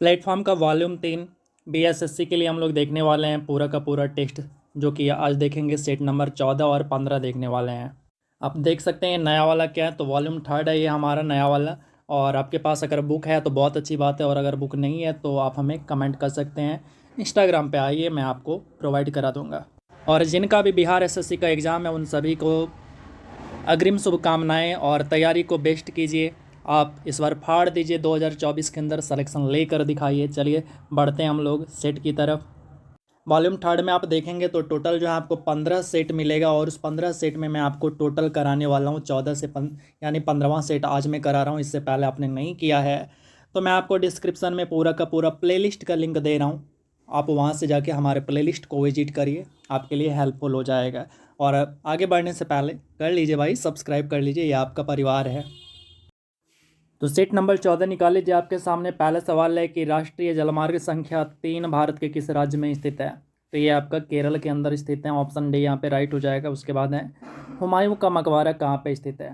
Platform का volume 3 BSSC के लिए हम लोग देखने वाले हैं पूरा का पूरा टेस्ट, जो कि आज देखेंगे सेट नंबर 14 और 15 देखने वाले हैं। आप देख सकते हैं नया वाला क्या है, तो वॉल्यूम 3 है ये हमारा नया वाला। और आपके पास अगर बुक है तो बहुत अच्छी बात है, और अगर बुक नहीं है तो आप हमें कमेंट कर सकते हैं। इंस्टाग्राम पे आइए, मैं आपको प्रोवाइड करा दूंगा। और जिनका भी बिहार एसएससी का एग्ज़ाम है उन सभी को अग्रिम शुभकामनाएं और तैयारी को बेस्ट कीजिए। आप इस बार फाड़ दीजिए, 2024 के अंदर सिलेक्शन लेकर दिखाइए। चलिए बढ़ते हैं हम लोग सेट की तरफ। वॉल्यूम 3 में आप देखेंगे तो टोटल जो है आपको 15 सेट मिलेगा, और उस 15 सेट में मैं आपको टोटल कराने वाला हूँ 14 से यानी 15वां सेट आज मैं करा रहा हूँ। इससे पहले आपने नहीं किया है तो मैं आपको डिस्क्रिप्शन में पूरा का पूरा प्लेलिस्ट का लिंक दे रहा हूँ। आप वहाँ से जाके हमारे प्लेलिस्ट को विजिट करिए, आपके लिए हेल्पफुल हो जाएगा। और आगे बढ़ने से पहले कर लीजिए भाई, सब्सक्राइब कर लीजिए, ये आपका परिवार है। तो सेट नंबर 14 निकाल लीजिए। आपके सामने पहला सवाल है कि राष्ट्रीय जलमार्ग संख्या 3 भारत के किस राज्य में स्थित है। तो ये आपका केरल के अंदर स्थित है, ऑप्शन डी यहाँ पे राइट हो जाएगा। उसके बाद है हुमायूं का मकबरा कहाँ पे स्थित है।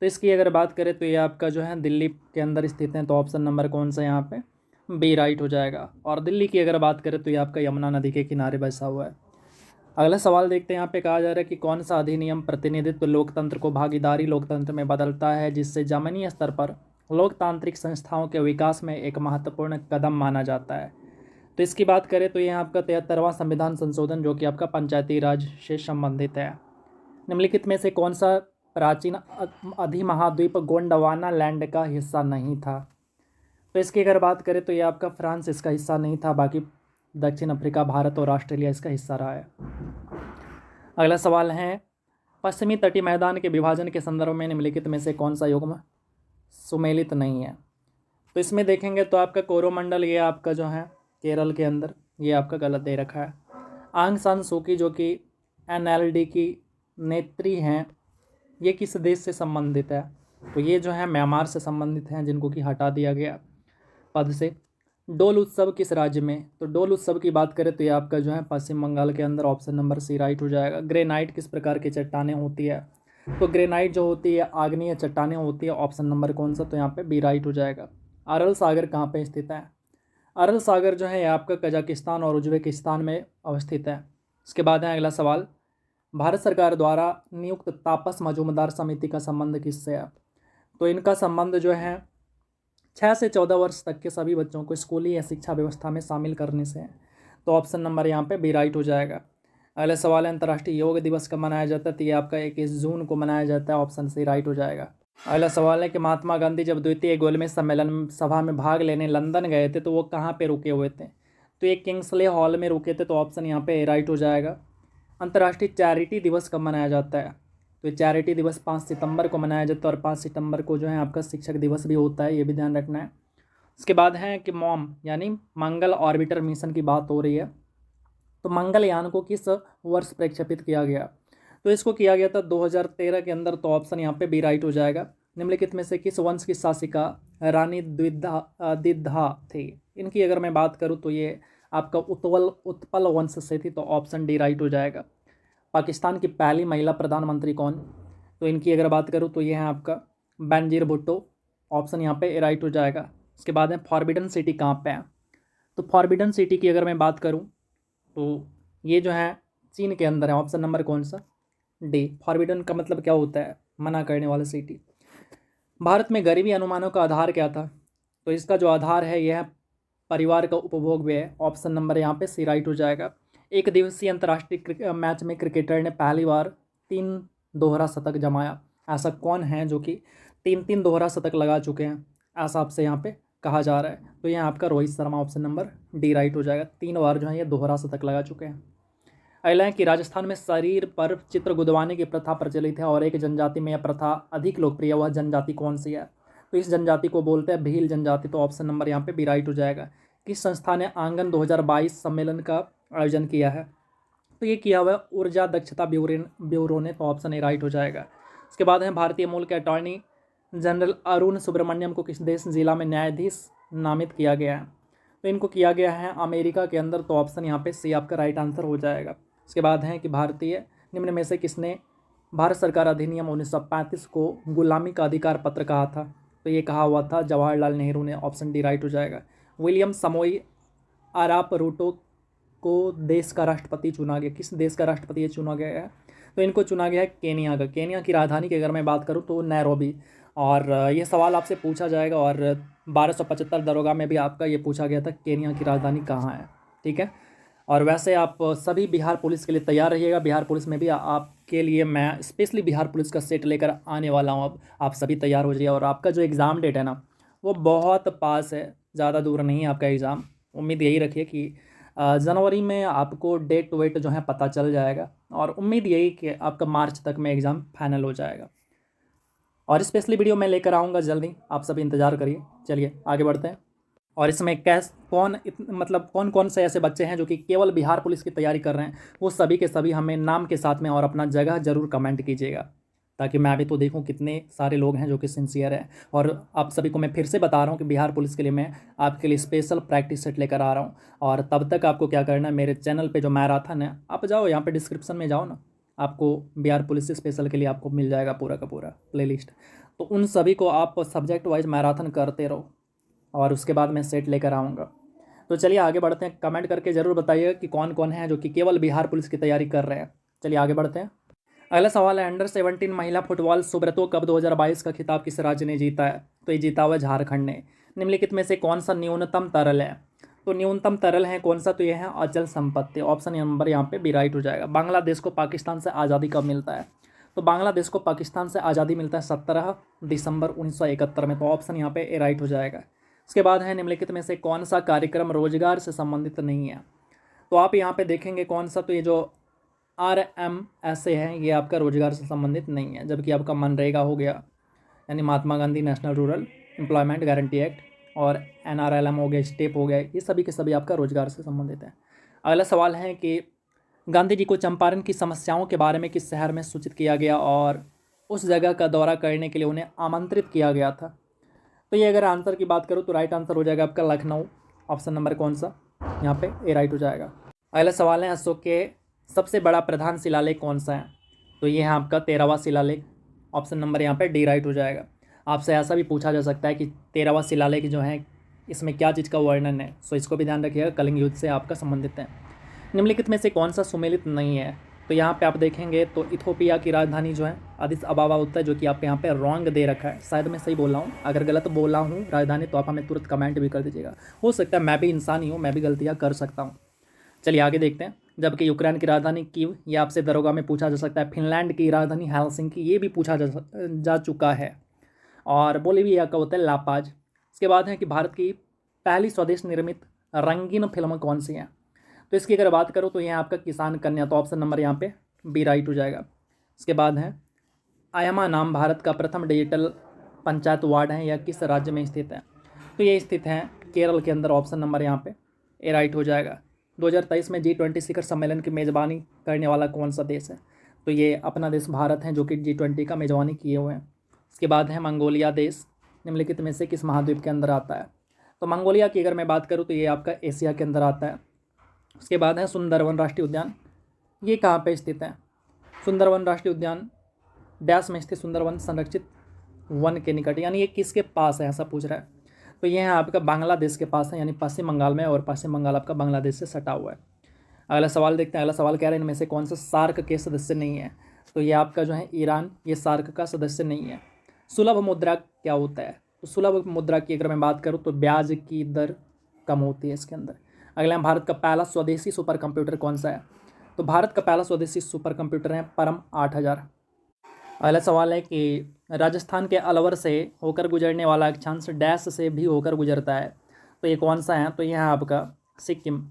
तो इसकी अगर बात करें तो ये आपका जो है दिल्ली के अंदर स्थित है, तो ऑप्शन नंबर कौन सा यहाँ पे बी राइट हो जाएगा। और दिल्ली की अगर बात करें तो ये आपका यमुना नदी के किनारे बसा हुआ है। अगला सवाल देखते हैं। यहाँ पे कहा जा रहा है कि कौन सा अधिनियम प्रतिनिधित्व लोकतंत्र को भागीदारी लोकतंत्र में बदलता है, जिससे जमीनी स्तर पर लोकतांत्रिक संस्थाओं के विकास में एक महत्वपूर्ण कदम माना जाता है। तो इसकी बात करें तो यह आपका 73वां संविधान संशोधन, जो कि आपका पंचायती राज से संबंधित है। निम्नलिखित में से कौन सा प्राचीन अधिमहाद्वीप गोंडवाना लैंड का हिस्सा नहीं था। तो इसकी अगर बात करें तो ये आपका फ्रांस इसका हिस्सा नहीं था, बाकी दक्षिण अफ्रीका, भारत और ऑस्ट्रेलिया इसका हिस्सा रहा है। अगला सवाल है पश्चिमी तटीय मैदान के विभाजन के संदर्भ में निम्नलिखित में से कौन सा युग्म सुमेलित नहीं है। तो इसमें देखेंगे तो आपका कोरोमंडल, ये आपका जो है केरल के अंदर, ये आपका गलत दे रखा है। आंग सान सूकी जो कि एनएलडी की नेत्री हैं, ये किस देश से संबंधित है। तो ये जो है म्यांमार से संबंधित हैं, जिनको कि हटा दिया गया पद से। डोल उत्सव किस राज्य में। तो डोल उत्सव की बात करें तो ये आपका जो है पश्चिम बंगाल के अंदर, ऑप्शन नंबर सी राइट हो जाएगा। ग्रेनाइट किस प्रकार की चट्टानें होती है। तो ग्रेनाइट जो होती है आग्नेय चट्टानें होती है, ऑप्शन नंबर कौन सा, तो यहाँ पे बी राइट हो जाएगा। अरल सागर कहाँ पे स्थित है। अरल सागर जो है ये आपका कजाकिस्तान और उज्बेकिस्तान में अवस्थित है। इसके बाद है अगला सवाल, भारत सरकार द्वारा नियुक्त तापस मजूमदार समिति का संबंध किससे है। तो इनका संबंध जो है 6 से 14 वर्ष तक के सभी बच्चों को स्कूली या शिक्षा व्यवस्था में शामिल करने से है। तो ऑप्शन नंबर यहाँ पे बी राइट हो जाएगा। अगला सवाल है अंतर्राष्ट्रीय योग दिवस कब मनाया जाता है। तो ये आपका 21 जून को मनाया जाता है, ऑप्शन सी राइट हो जाएगा। अगला सवाल है कि महात्मा गांधी जब द्वितीय गोलमेज सम्मेलन सभा में भाग लेने लंदन गए थे तो वो कहाँ पे रुके हुए थे। तो ये किंग्सले हॉल में रुके थे, तो ऑप्शन यहाँ पे राइट हो जाएगा। अंतर्राष्ट्रीय चैरिटी दिवस कब मनाया जाता है। तो चैरिटी दिवस 5 सितंबर को मनाया जाता है, और 5 सितंबर को जो है आपका शिक्षक दिवस भी होता है, ये भी ध्यान रखना है। उसके बाद है कि मॉम यानी मंगल ऑर्बिटर मिशन की बात हो रही है। तो मंगलयान को किस वर्ष प्रक्षेपित किया गया। तो इसको किया गया था 2013 के अंदर, तो ऑप्शन यहाँ पे बी राइट हो जाएगा। निम्नलिखित में से किस वंश की शासिका रानी दिद्धा थी। इनकी अगर मैं बात करूँ तो ये आपका उत्पल वंश से थी, तो ऑप्शन डी राइट हो जाएगा। पाकिस्तान की पहली महिला प्रधानमंत्री कौन। तो इनकी अगर बात करूँ तो ये है आपका बेनजीर भुट्टो, ऑप्शन यहाँ पे राइट हो जाएगा। उसके बाद है फॉरबिडन सिटी कहाँ पे है। तो फॉरबिडन सिटी की अगर मैं बात करूँ तो ये जो है चीन के अंदर है, ऑप्शन नंबर कौन सा, डी। फॉरबिडन का मतलब क्या होता है, मना करने वाला सिटी। भारत में गरीबी अनुमानों का आधार क्या था। तो इसका जो आधार है यह परिवार का उपभोग व्यय, ऑप्शन नंबर यहाँ पे सी राइट हो जाएगा। एक दिवसीय अंतर्राष्ट्रीय मैच में क्रिकेटर ने पहली बार 3 दोहरा शतक जमाया। ऐसा कौन है जो कि 3 दोहरा शतक लगा चुके हैं, ऐसा आपसे यहाँ पे कहा जा रहा है। तो यहाँ आपका Rohit Sharma, option number D right हो जाएगा। 3 बार जो है ये दोहरा शतक लगा चुके हैं। अगला है कि राजस्थान में शरीर पर चित्र गुदवाने की प्रथा प्रचलित है, और एक जनजाति में यह प्रथा अधिक लोकप्रिय, वह जनजाति कौन सी है। तो इस जनजाति को बोलते हैं भील जनजाति, तो ऑप्शन नंबर यहाँ पे बी राइट हो जाएगा। किस संस्था ने आंगन 2022 सम्मेलन का आयोजन किया है। तो ये किया हुआ है ऊर्जा दक्षता ब्यूरो ने, तो ऑप्शन ए राइट हो जाएगा। उसके बाद है भारतीय मूल के अटॉर्नी जनरल अरुण सुब्रमण्यम को किस देश जिला में न्यायाधीश नामित किया गया है। तो इनको किया गया है अमेरिका के अंदर, तो ऑप्शन यहाँ पे सी आपका राइट आंसर हो जाएगा। उसके बाद है कि भारतीय निम्न में से किसने भारत सरकार अधिनियम 1935 को गुलामी का अधिकार पत्र कहा था। तो ये कहा हुआ था जवाहरलाल नेहरू ने, ऑप्शन डी राइट हो जाएगा। विलियम समोई अराप रूटो को देश का राष्ट्रपति चुना गया। किस देश का राष्ट्रपति ये चुना गया है? तो इनको चुना गया है केनिया का। केनिया की राजधानी की अगर मैं बात करूँ तो नैरोबी। और ये सवाल आपसे पूछा जाएगा, और 1275 दरोगा में भी आपका ये पूछा गया था केनिया की राजधानी कहाँ है। ठीक है। और वैसे आप सभी बिहार पुलिस के लिए तैयार रहिएगा। बिहार पुलिस में भी आपके लिए मैं स्पेशली बिहार पुलिस का सेट लेकर आने वाला हूँ। अब आप सभी तैयार हो जाइए। और आपका जो एग्ज़ाम डेट है ना, वो बहुत पास है, ज़्यादा दूर नहीं है आपका एग्ज़ाम। उम्मीद यही रखिए कि जनवरी में आपको डेट वेट जो है पता चल जाएगा, और उम्मीद यही कि आपका मार्च तक में एग्ज़ाम फाइनल हो जाएगा। और स्पेशली वीडियो मैं लेकर आऊँगा जल्दी, आप सभी इंतज़ार करिए। चलिए आगे बढ़ते हैं। और इसमें मतलब कौन कौन से ऐसे बच्चे हैं जो कि केवल बिहार पुलिस की तैयारी कर रहे हैं, वो सभी के सभी हमें नाम के साथ में और अपना जगह ज़रूर कमेंट कीजिएगा, ताकि मैं भी तो देखूं कितने सारे लोग हैं जो कि सिंसियर हैं। और आप सभी को मैं फिर से बता रहा हूं कि बिहार पुलिस के लिए मैं आपके लिए स्पेशल प्रैक्टिस सेट लेकर आ रहा हूं। और तब तक आपको क्या करना है, मेरे चैनल पे जो मैराथन है, आप जाओ यहाँ पे डिस्क्रिप्शन में जाओ ना, आपको बिहार पुलिस स्पेशल के लिए आपको मिल जाएगा पूरा का पूरा प्लेलिस्ट। तो उन सभी को आप सब्जेक्ट वाइज मैराथन करते रहो, और उसके बाद मैं सेट लेकर आऊँगा। तो चलिए आगे बढ़ते हैं। कमेंट करके ज़रूर बताइए कि कौन कौन है जो कि केवल बिहार पुलिस की तैयारी कर रहे हैं। चलिए आगे बढ़ते हैं। अगला सवाल है, अंडर 17 महिला फुटबॉल सुब्रतो कप 2022 का खिताब किस राज्य ने जीता है? तो ये जीता हुआ झारखंड ने। निम्नलिखित में से कौन सा न्यूनतम तरल है? तो न्यूनतम तरल है कौन सा? तो यह है अचल संपत्ति। ऑप्शन नंबर यहाँ पे बी राइट हो जाएगा। बांग्लादेश को पाकिस्तान से आज़ादी कब मिलता है? तो बांग्लादेश को पाकिस्तान से आज़ादी मिलता है 17 दिसंबर 1971 में। तो ऑप्शन यहाँ पे ए राइट हो जाएगा। उसके बाद है, निम्नलिखित में से कौन सा कार्यक्रम रोजगार से संबंधित नहीं है? तो आप यहाँ पे देखेंगे कौन सा, तो ये जो RMSA है ये आपका रोजगार से संबंधित नहीं है, जबकि आपका मनरेगा हो गया, यानी Mahatma Gandhi national rural employment guarantee act, और NRLM हो गया, स्टेप हो गया, ये सभी के सभी आपका रोजगार से संबंधित है। अगला सवाल है कि गांधी जी को चंपारण की समस्याओं के बारे में किस शहर में सूचित किया गया और उस जगह का दौरा करने के लिए उन्हें आमंत्रित किया गया था? तो ये अगर आंसर की बात करूँ तो राइट आंसर हो जाएगा आपका लखनऊ। ऑप्शन नंबर कौन सा? यहाँ पे ए राइट हो जाएगा। अगला सवाल है, अशोक के सबसे बड़ा प्रधान शिलालेख कौन सा है? तो ये है आपका 13वां शिलालेख। ऑप्शन नंबर यहाँ पे डी राइट हो जाएगा। आपसे ऐसा भी पूछा जा सकता है कि 13वां शिलालेख जो है इसमें क्या चीज़ का वर्णन है, सो इसको भी ध्यान रखिएगा, कलिंग युद्ध से आपका संबंधित है। निम्नलिखित में से कौन सा सुमेलित नहीं है? तो यहाँ पे आप देखेंगे तो इथोपिया की राजधानी जो है अदिस अबाबा होता है, जो कि आपके यहाँ पे रॉन्ग दे रखा है। शायद मैं सही बोल रहा हूँ, अगर गलत बोला हूँ राजधानी तो आप हमें तुरंत कमेंट भी कर दीजिएगा। हो सकता है मैं भी इंसान ही हूँ, मैं भी गलतियाँ कर सकता हूँ। चलिए आगे देखते हैं। जबकि यूक्रेन की राजधानी कीव, ये आपसे दरोगा में पूछा जा सकता है। फिनलैंड की राजधानी हेलसिंकी, ये भी पूछा जा चुका है। और बोलीविया का होता है लापाज। इसके बाद है कि भारत की पहली स्वदेश निर्मित रंगीन फिल्म कौन सी है? तो इसकी अगर बात करूँ तो यह आपका किसान कन्या। तो ऑप्शन नंबर यहाँ पे बी राइट हो जाएगा। इसके बाद है, आयमा नाम भारत का प्रथम डिजिटल पंचायत वार्ड है, यह किस राज्य में स्थित है? तो ये स्थित है केरल के अंदर। ऑप्शन नंबर यहाँ पे ए राइट हो जाएगा। 2023 में G20 शिखर सम्मेलन की मेज़बानी करने वाला कौन सा देश है? तो ये अपना देश भारत है, जो कि G20 का मेज़बानी किए हुए हैं। इसके बाद है मंगोलिया देश, निम्नलिखित में से किस महाद्वीप के अंदर आता है? तो मंगोलिया की अगर मैं बात करूँ तो ये आपका एशिया के अंदर आता है। उसके बाद है सुंदरवन राष्ट्रीय उद्यान, ये कहाँ पे स्थित है? सुंदरवन राष्ट्रीय उद्यान डैश में स्थित सुंदरवन संरक्षित वन के निकट, यानी ये किसके पास है ऐसा पूछ रहा है। तो ये है आपका बांग्लादेश के पास है, यानी पश्चिम बंगाल में, और पश्चिम बंगाल आपका बांग्लादेश से सटा हुआ है। अगला सवाल देखते हैं। अगला सवाल कह रहे हैं, इनमें से कौन सा सार्क के सदस्य नहीं है? तो ये आपका जो है ईरान, ये सार्क का सदस्य नहीं है। सुलभ मुद्रा क्या होता है? तो सुलभ मुद्रा की अगर मैं बात करूँ तो ब्याज की दर कम होती है इसके अंदर। अगला, भारत का पहला स्वदेशी सुपर कंप्यूटर कौन सा है? तो भारत का पहला स्वदेशी सुपर कंप्यूटर है परम 8000। अगला सवाल है कि राजस्थान के अलवर से होकर गुजरने वाला अक्षांश डैश से भी होकर गुजरता है, तो ये कौन सा है? तो यह है आपका सिक्किम।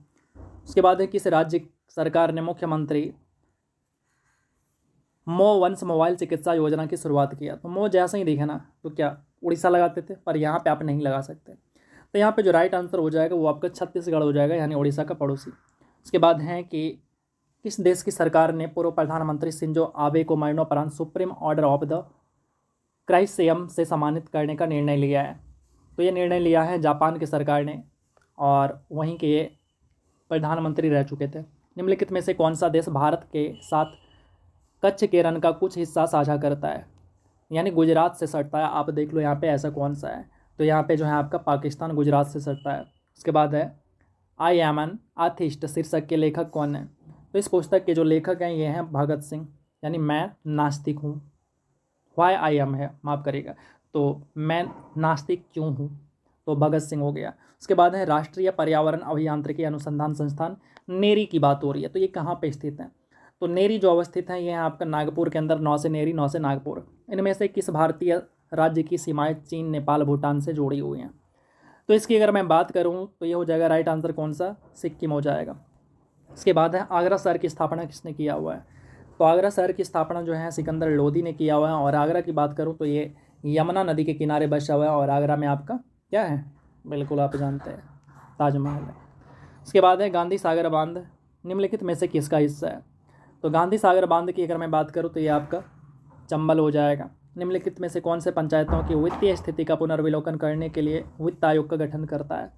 उसके बाद है, किस राज्य सरकार ने मुख्यमंत्री मो वंश मोबाइल चिकित्सा योजना की शुरुआत किया? तो मो जैसा ही दिखे ना, तो क्या उड़ीसा लगाते थे, पर यहाँ पे आप नहीं लगा सकते। तो यहाँ पे जो राइट आंसर हो जाएगा वो आपका छत्तीसगढ़ हो जाएगा, यानी उड़ीसा का पड़ोसी। उसके बाद है कि किस देश की सरकार ने पूर्व प्रधानमंत्री शिंजो आबे को मरणोपरांत सुप्रीम ऑर्डर ऑफ द क्राइसियम से सम्मानित करने का निर्णय लिया है? तो ये निर्णय लिया है जापान की सरकार ने, और वहीं के ये प्रधानमंत्री रह चुके थे। निम्नलिखित में से कौन सा देश भारत के साथ कच्छ के रण का कुछ हिस्सा साझा करता है, यानी गुजरात से सटता है? आप देख लो यहाँ पे ऐसा कौन सा है। तो यहाँ पे जो है आपका पाकिस्तान गुजरात से सटता है। उसके बाद है आई एम एन आथिस्ट शीर्षक के लेखक कौन है? तो इस पुस्तक के जो लेखक हैं ये हैं भगत सिंह, यानी मैं नास्तिक हूँ। वाई आई एम है, माफ़ करिएगा, तो मैं नास्तिक क्यों हूँ, तो भगत सिंह हो गया। उसके बाद है राष्ट्रीय पर्यावरण अभियांत्रिकी अनुसंधान संस्थान, नेरी की बात हो रही है, तो ये कहाँ पे स्थित है? तो नेरी जो अवस्थित है ये है आपका नागपुर के अंदर, 9 से नेरी 9 से नागपुर। इनमें से किस भारतीय राज्य की सीमाएं चीन, नेपाल, भूटान से जुड़ी हुई हैं? तो इसकी अगर मैं बात करूँ तो ये हो जाएगा राइट आंसर कौन सा, सिक्किम हो जाएगा। इसके बाद है आगरा शहर की स्थापना किसने किया हुआ है? तो आगरा शहर की स्थापना जो है सिकंदर लोदी ने किया हुआ है। और आगरा की बात करूँ तो ये यमुना नदी के किनारे बसा हुआ है। और आगरा में आपका क्या है, बिल्कुल आप जानते हैं, ताजमहल है। उसके बाद है गांधी सागर बांध निम्नलिखित में से किसका हिस्सा है? तो गांधी सागर बांध की अगर मैं बात करूँ तो ये आपका चंबल हो जाएगा। निम्नलिखित में से कौन से पंचायतों की वित्तीय स्थिति का पुनर्विलोकन करने के लिए वित्त आयोग का गठन करता है?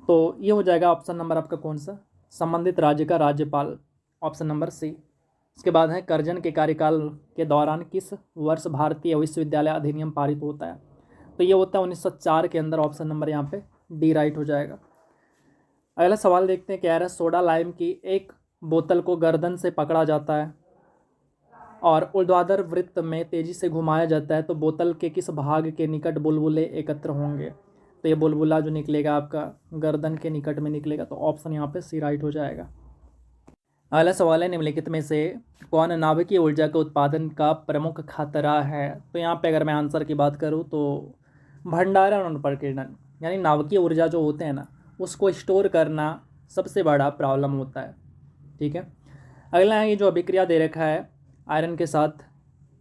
तो ये हो जाएगा ऑप्शन नंबर आपका कौन सा, संबंधित राज्य का राज्यपाल, ऑप्शन नंबर सी। इसके बाद है करजन के कार्यकाल के दौरान किस वर्ष भारतीय विश्वविद्यालय अधिनियम पारित होता है? तो ये होता है 1904 के अंदर, ऑप्शन नंबर यहाँ पे डी राइट हो जाएगा। अगला सवाल देखते हैं, कह रहा है सोडा लाइम की एक बोतल को गर्दन से पकड़ा जाता है और ऊर्ध्वाधर वृत्त में तेजी से घुमाया जाता है, तो बोतल के किस भाग के निकट बुलबुले एकत्र होंगे? तो ये बुलबुला जो निकलेगा आपका गर्दन के निकट में निकलेगा, तो ऑप्शन यहाँ पे सी राइट हो जाएगा। अगला सवाल है निम्नलिखित में से कौन नाभिकीय ऊर्जा के उत्पादन का प्रमुख खतरा है? तो यहाँ पे अगर मैं आंसर की बात करूँ तो भंडारण और प्रकीर्णन, यानी नाभिकीय ऊर्जा जो होते हैं ना उसको स्टोर करना सबसे बड़ा प्रॉब्लम होता है। ठीक है, अगला है ये जो अभिक्रिया दे रखा है आयरन के साथ,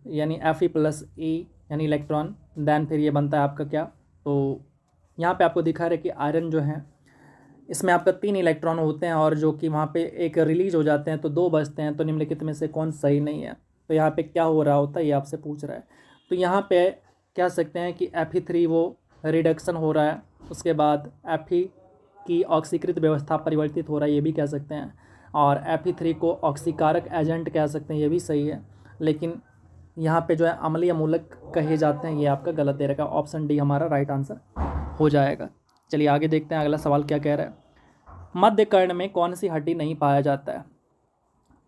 यानी Fe+E यानी इलेक्ट्रॉन, देन फिर ये बनता है आपका क्या, तो यहाँ पे आपको दिखा रहा है कि आयरन जो है इसमें आपका 3 इलेक्ट्रॉन होते हैं और जो कि वहाँ पे एक रिलीज हो जाते हैं तो 2 बचते हैं। तो निम्नलिखित में से कौन सही नहीं है? तो यहाँ पे क्या हो रहा होता है ये आपसे पूछ रहा है। तो यहाँ पे कह सकते हैं कि Fe3 वो रिडक्शन हो रहा है, उसके बाद Fe की ऑक्सीकृत व्यवस्था परिवर्तित हो रहा है, ये भी कह सकते हैं, और Fe3 को ऑक्सीकारक एजेंट कह सकते हैं, ये भी सही है। लेकिन यहाँ पे जो है अम्लीय मूलक कहे जाते हैं, ये आपका गलत दे रखा है। ऑप्शन डी हमारा राइट आंसर हो जाएगा। चलिए आगे देखते हैं अगला सवाल क्या कह रहा है। मध्य कर्ण में कौन सी हड्डी नहीं पाया जाता है?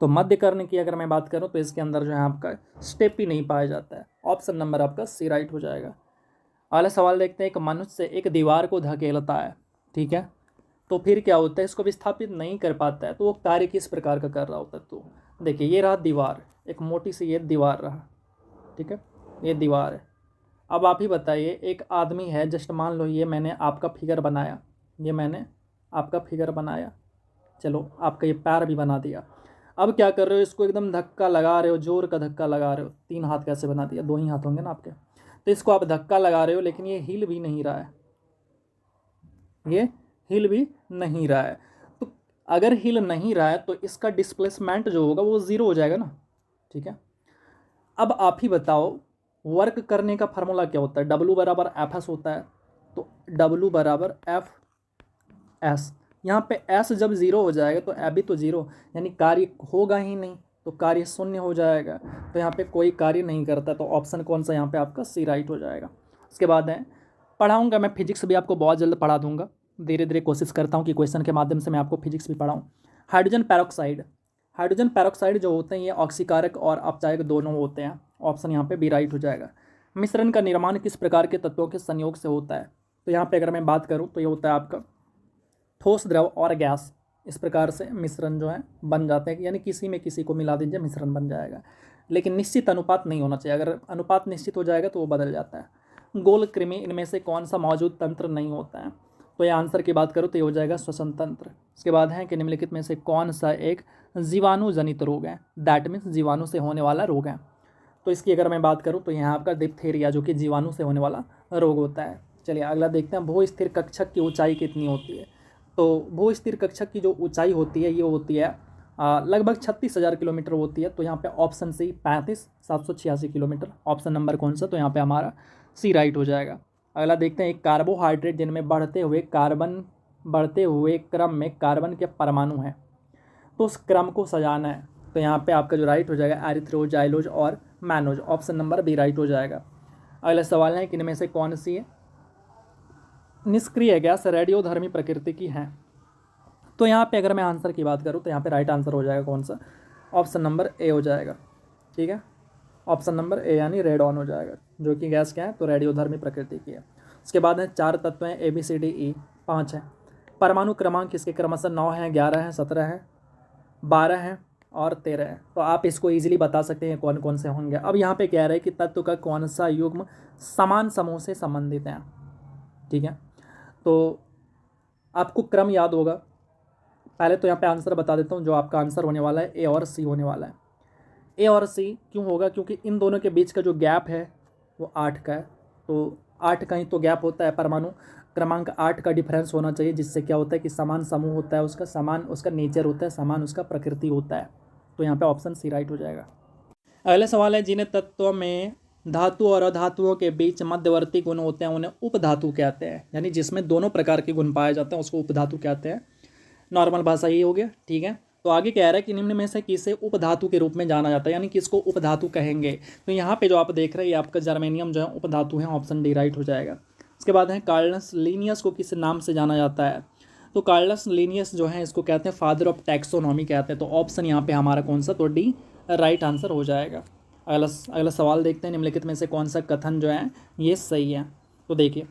तो मध्य कर्ण की अगर मैं बात करूं तो इसके अंदर जो है आपका स्टेपी नहीं पाया जाता है, ऑप्शन नंबर आपका सी राइट हो जाएगा। अगला सवाल देखते हैं, एक मनुष्य एक दीवार को धकेलता है, ठीक है, तो फिर क्या होता है, इसको विस्थापित नहीं कर पाता है, तो वो कार्य किस प्रकार का कर रहा होता है? तो देखिए ये रहा दीवार, एक मोटी सी ये दीवार रहा, ठीक है, ये दीवार है। अब आप ही बताइए, एक आदमी है, जस्ट मान लो ये मैंने आपका फिगर बनाया, ये मैंने आपका फिगर बनाया, चलो आपका ये पैर भी बना दिया। अब क्या कर रहे हो, इसको एकदम धक्का लगा रहे हो, जोर का धक्का लगा रहे हो। 3 हाथ कैसे बना दिया, 2 ही हाथ होंगे ना आपके, तो इसको आप धक्का लगा रहे हो, लेकिन ये हिल भी नहीं रहा है, ये हिल भी नहीं रहा है। तो अगर हिल नहीं रहा है तो इसका डिस्प्लेसमेंट जो होगा वो 0 हो जाएगा ना, ठीक है। अब आप ही बताओ, वर्क करने का फार्मूला क्या होता है? W बराबर Fs होता है, तो W बराबर Fs, यहाँ पे S जब 0 हो जाएगा तो F भी तो 0, यानी कार्य होगा ही नहीं, तो कार्य शून्य हो जाएगा, तो यहाँ पे कोई कार्य नहीं करता, तो ऑप्शन कौन सा यहाँ पे आपका सी राइट हो जाएगा। उसके बाद है, पढ़ाऊँगा मैं फिजिक्स भी आपको बहुत जल्द पढ़ा दूंगा, धीरे धीरे कोशिश करता हूँ कि क्वेश्चन के माध्यम से मैं आपको फिजिक्स भी पढ़ाऊँ। हाइड्रोजन पेरोक्साइड, हाइड्रोजन पेरोक्साइड जो होते हैं ये ऑक्सीकारक और अपचायक दोनों होते हैं, ऑप्शन यहाँ पे बी राइट हो जाएगा। मिश्रण का निर्माण किस प्रकार के तत्वों के संयोग से होता है? तो यहाँ पे अगर मैं बात करूँ तो ये होता है आपका ठोस, द्रव और गैस, इस प्रकार से मिश्रण जो है बन जाते हैं, यानी किसी में किसी को मिला दीजिए मिश्रण बन जाएगा, लेकिन निश्चित अनुपात नहीं होना चाहिए, अगर अनुपात निश्चित हो जाएगा तो वो बदल जाता है। गोल कृमि, इनमें से कौन सा मौजूद तंत्र नहीं होता है? तो ये आंसर की बात करूँ तो ये हो जाएगा श्वसन तंत्र। इसके बाद है कि निम्नलिखित में से कौन सा एक जीवाणु जनित रोग है? दैट मीन्स जीवाणु से होने वाला रोग है। तो इसकी अगर मैं बात करूँ तो यहाँ आपका डिप्थीरिया, जो कि जीवाणु से होने वाला रोग होता है। चलिए अगला देखते हैं, भू स्थिर कक्षक की ऊंचाई कितनी होती है? तो भू स्थिर कक्षक की जो ऊंचाई होती है ये होती है लगभग 36,000 किलोमीटर होती है। तो यहाँ पे option c 35,786 kilometre, option number कौन सा, तो यहाँ पे हमारा सी राइट हो जाएगा। अगला देखते हैं, एक कार्बोहाइड्रेट जिनमें बढ़ते हुए क्रम में कार्बन के परमाणु हैं, तो उस क्रम को सजाना है, तो यहाँ पे आपका जो राइट हो जाएगा एरिथ्रोज, जाइलोज और mannose, option number b right हो जाएगा। अगला सवाल है कि इनमें से कौन सी है निष्क्रिय गैस रेडियोधर्मी प्रकृति की हैं। तो यहाँ पे अगर मैं आंसर की बात करूँ तो यहाँ पे राइट आंसर हो जाएगा कौन सा, ऑप्शन नंबर ए हो जाएगा। ठीक है, ऑप्शन नंबर ए यानी रेडॉन हो जाएगा, जो कि गैस क्या है तो रेडियोधर्मी प्रकृति की है। उसके बाद है 4 तत्व हैं ABCDE, 5 है। परमाणु क्रमांक इसके क्रमशः 9 हैं, 11 हैं, 17 हैं, 12 हैं और 13 है। तो आप इसको इजीली बता सकते हैं कौन कौन से होंगे। अब यहाँ पे कह रहे हैं कि तत्व का कौन सा युग्म समान समूह से संबंधित है। ठीक है, तो आपको क्रम याद होगा। पहले तो यहाँ पे आंसर बता देता हूँ, जो आपका आंसर होने वाला है ए और सी होने वाला है। ए और सी क्यों होगा, क्योंकि इन दोनों के बीच का जो गैप है वो 8 का है। तो 8 का ही तो गैप होता है, परमाणु क्रमांक 8 का डिफरेंस होना चाहिए, जिससे क्या होता है कि समान समूह होता है, उसका समान उसका नेचर होता है, समान उसका प्रकृति होता है। तो यहाँ पे ऑप्शन सी राइट हो जाएगा। अगला सवाल है, जिन तत्वों में धातु और अधातुओं के बीच मध्यवर्ती गुण होते हैं उन्हें उपधातु कहते हैं। यानी जिसमें दोनों प्रकार के गुण पाए जाते हैं उसको उपधातु कहते हैं। नॉर्मल भाषा ये हो गया। ठीक है, तो आगे कह रहा है कि निम्न में से किसे उपधातु के रूप में जाना जाता है, यानी किसको उपधातु कहेंगे। तो यहाँ पे जो आप देख रहे हैं ये आपका जर्मेनियम जो है उपधातु है, ऑप्शन डी राइट हो जाएगा। उसके बाद है कार्लस लीनियस को किस नाम से जाना जाता है। तो कार्लस लीनियस जो है इसको कहते हैं फादर ऑफ टैक्सोनॉमी कहते हैं। तो ऑप्शन यहाँ पे हमारा कौन सा, तो डी राइट आंसर हो जाएगा। अगला सवाल देखते हैं, निम्नलिखित में से कौन सा कथन जो है ये सही है। तो देखिए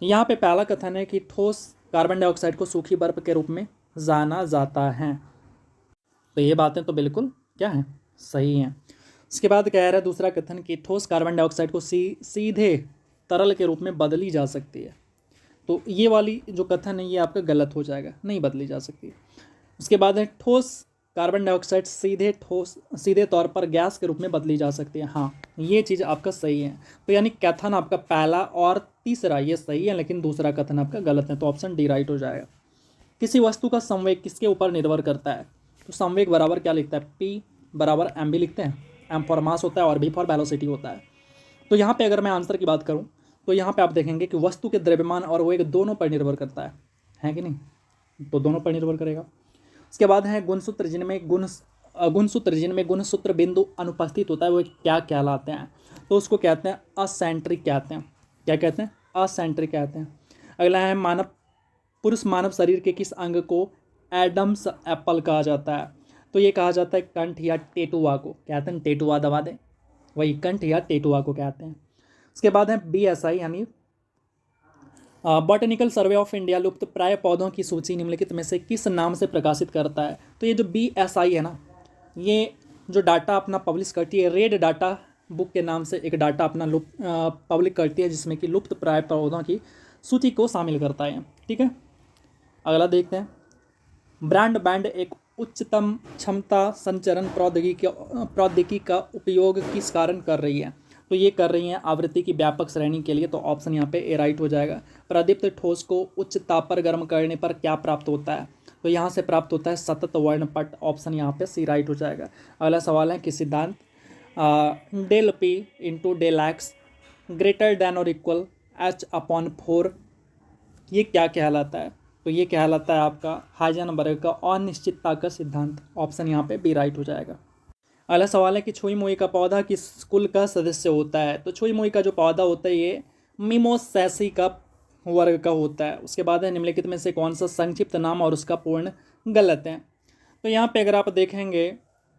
यहाँ पे पहला कथन है कि ठोस कार्बन डाइऑक्साइड को सूखी बर्फ के रूप में जाना जाता है। तो ये बातें तो बिल्कुल क्या है, सही हैं। उसके बाद कह रहा है दूसरा कथन कि ठोस कार्बन डाइऑक्साइड को सीधे तरल के रूप में बदली जा सकती है। तो ये वाली जो कथन है ये आपका गलत हो जाएगा, नहीं बदली जा सकती। उसके बाद है ठोस कार्बन डाइऑक्साइड सीधे तौर पर गैस के रूप में बदली जा सकती है। हाँ, ये चीज़ आपका सही है। तो यानी कथन आपका पहला और तीसरा ये सही है, लेकिन दूसरा कथन आपका गलत है। तो ऑप्शन डी राइट हो जाएगा। किसी वस्तु का संवेग किसके ऊपर निर्भर करता है। तो संवेग बराबर क्या लिखता है, P बराबर mv लिखते हैं। m फॉर मास होता है और v फॉर वेलोसिटी होता है। तो यहाँ पे अगर मैं आंसर की बात करूँ तो यहाँ पे आप देखेंगे कि वस्तु के द्रव्यमान और वेग दोनों पर निर्भर करता है कि नहीं, तो दोनों पर निर्भर करेगा। उसके बाद है गुणसूत्र, जिनमें गुणसूत्र बिंदु अनुपस्थित होता है वो क्या कहलाते हैं। तो उसको कहते हैं असेंट्रिक कहते हैं। क्या कहते हैं, असेंट्रिक कहते हैं। अगला है पुरुष मानव शरीर के किस अंग को एडम्स एप्पल कहा जाता है। तो ये कहा जाता है कंठ या टेटुआ को। कहते हैं टेटुआ दबा दे, वही कंठ या टेटुआ को कहते हैं। उसके बाद है BSI यानी बॉटनिकल सर्वे ऑफ इंडिया लुप्त प्राय पौधों की सूची निम्नलिखित में से किस नाम से प्रकाशित करता है। तो ये जो BSI है ना, ये जो डाटा अपना पब्लिश करती है, रेड डाटा बुक के नाम से एक डाटा अपना पब्लिक करती है, जिसमें कि लुप्त प्राय पौधों की सूची को शामिल करता है। ठीक है, अगला देखते हैं। ब्रॉडबैंड एक उच्चतम क्षमता संचरण प्रौद्योगिकी का उपयोग किस कारण कर रही है। तो ये कर रही हैं आवृत्ति की व्यापक श्रेणी के लिए। तो ऑप्शन यहाँ पे ए राइट हो जाएगा। प्रदीप्त ठोस को उच्च ताप पर गर्म करने पर क्या प्राप्त होता है। तो यहाँ से प्राप्त होता है सतत वर्णपट। ऑप्शन यहाँ पे सी राइट हो जाएगा। अगला सवाल है कि सिद्धांत del P into del x greater than और इक्वल H/4 ये क्या कहलाता है। तो ये कहलाता है आपका हाइजेनबर्ग का अनिश्चितता का सिद्धांत। ऑप्शन यहाँ पे बी राइट हो जाएगा। अगला सवाल है कि छुई मुई का पौधा किस कुल का सदस्य होता है। तो छुई मुई का जो पौधा होता है ये मिमोसैसी का वर्ग का होता है। उसके बाद है निम्नलिखित में से कौन सा संक्षिप्त नाम और उसका पूर्ण गलत है। तो यहाँ पे अगर आप देखेंगे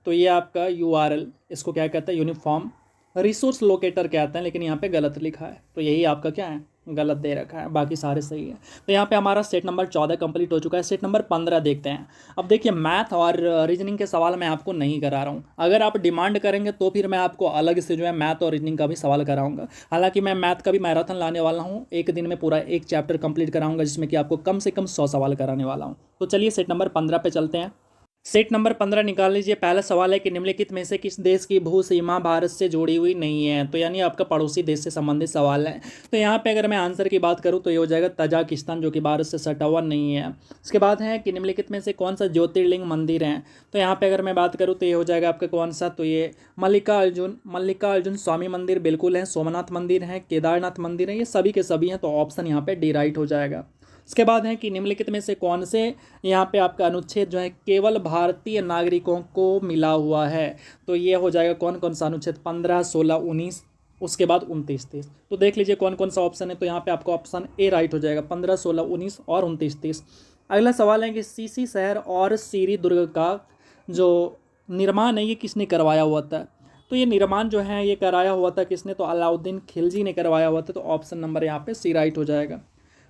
तो ये आपका URL, इसको क्या कहता है, यूनिफॉर्म रिसोर्स लोकेटर कहते हैं, लेकिन यहाँ पे गलत लिखा है। तो यही आपका क्या है, गलत दे रखा है, बाकी सारे सही है। तो यहाँ पे हमारा सेट नंबर 14 कंप्लीट हो चुका है। सेट नंबर 15 देखते हैं। अब देखिए मैथ और रीजनिंग के सवाल मैं आपको नहीं करा रहा हूँ। अगर आप डिमांड करेंगे तो फिर मैं आपको अलग से जो है मैथ और रीजनिंग का भी सवाल कराऊंगा। हालांकि मैं मैथ का भी मैराथन लाने वाला हूँ, एक दिन में पूरा एक चैप्टर कंप्लीट कराऊंगा, जिसमें कि आपको कम से कम 100 सवाल कराने वाला हूँ। तो चलिए सेट नंबर 15 पे चलते हैं। सेट नंबर 15 निकाल लीजिए। पहला सवाल है कि निम्नलिखित में से किस देश की भू सीमा भारत से जुड़ी हुई नहीं है। तो यानी आपका पड़ोसी देश से संबंधित सवाल है। तो यहाँ पे अगर मैं आंसर की बात करूँ तो ये हो जाएगा तजाकिस्तान, जो कि भारत से सटा हुआ नहीं है। उसके बाद है कि निम्नलिखित में से कौन सा ज्योतिर्लिंग मंदिर है। तो यहाँ पे अगर मैं बात करूँ तो ये हो जाएगा आपका कौन सा, तो ये मल्लिकार्जुन स्वामी मंदिर बिल्कुल है, सोमनाथ मंदिर है, केदारनाथ मंदिर है, ये सभी के सभी हैं। तो ऑप्शन यहाँ पे डी राइट हो जाएगा। उसके बाद है कि निम्नलिखित में से कौन से यहाँ पे आपका अनुच्छेद जो है केवल भारतीय नागरिकों को मिला हुआ है। तो ये हो जाएगा कौन कौन सा अनुच्छेद, 15, 16, 19, उसके बाद 29, 30। तो देख लीजिए कौन कौन सा ऑप्शन है। तो यहाँ पे आपका ऑप्शन ए राइट हो जाएगा, 15, 16, 19 और 29, 30। अगला सवाल है कि सीसी शहर और सीरी दुर्ग का जो निर्माण है ये किसने करवाया हुआ था। तो ये निर्माण जो है ये कराया हुआ था किसने, तो अलाउद्दीन खिलजी ने करवाया हुआ था। तो ऑप्शन नंबर यहाँ पे सी राइट हो जाएगा।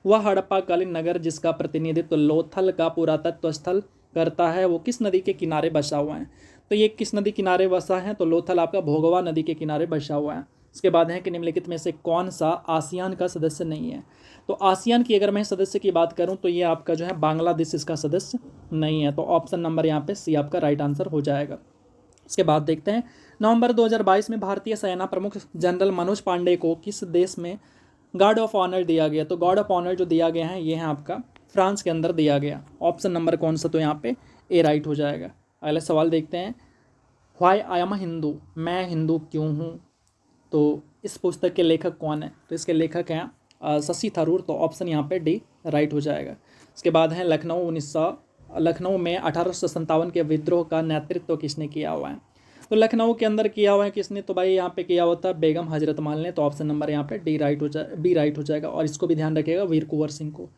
वह हड़प्पाकालीन नगर जिसका प्रतिनिधित्व लोथल का पुरातत्व स्थल करता है वो किस नदी के किनारे बसा हुआ है। तो ये किस नदी किनारे बसा है, तो लोथल आपका भोगवा नदी के किनारे बसा हुआ है। इसके बाद है कि निम्नलिखित में से कौन सा आसियान का सदस्य नहीं है। तो आसियान की अगर मैं सदस्य की बात करूं तो ये आपका जो है बांग्लादेश इसका सदस्य नहीं है। तो ऑप्शन नंबर यहाँ पे सी आपका राइट आंसर हो जाएगा। इसके बाद देखते हैं, नवंबर 2022 में भारतीय सेना प्रमुख जनरल मनोज पांडे को किस देश में गार्ड ऑफ ऑनर दिया गया। तो गार्ड ऑफ ऑनर जो दिया गया है ये है आपका फ्रांस के अंदर दिया गया। ऑप्शन नंबर कौन सा, तो यहाँ पे ए राइट हो जाएगा। अगला सवाल देखते हैं, व्हाई आई एम हिंदू, मैं हिंदू क्यों हूँ। तो इस पुस्तक के लेखक कौन है, तो इसके लेखक हैं शशि थरूर। तो ऑप्शन यहाँ पे डी राइट हो जाएगा। इसके बाद है लखनऊ में 1857 के विद्रोह का नेतृत्व किसने किया हुआ है। तो लखनऊ के अंदर किया हुआ है किसने, तो भाई यहाँ पे किया हुआ था बेगम हजरत महल ने। तो ऑप्शन नंबर यहाँ पे बी राइट हो जाएगा। और इसको भी ध्यान रखिएगा, वीर कुंवर सिंह को।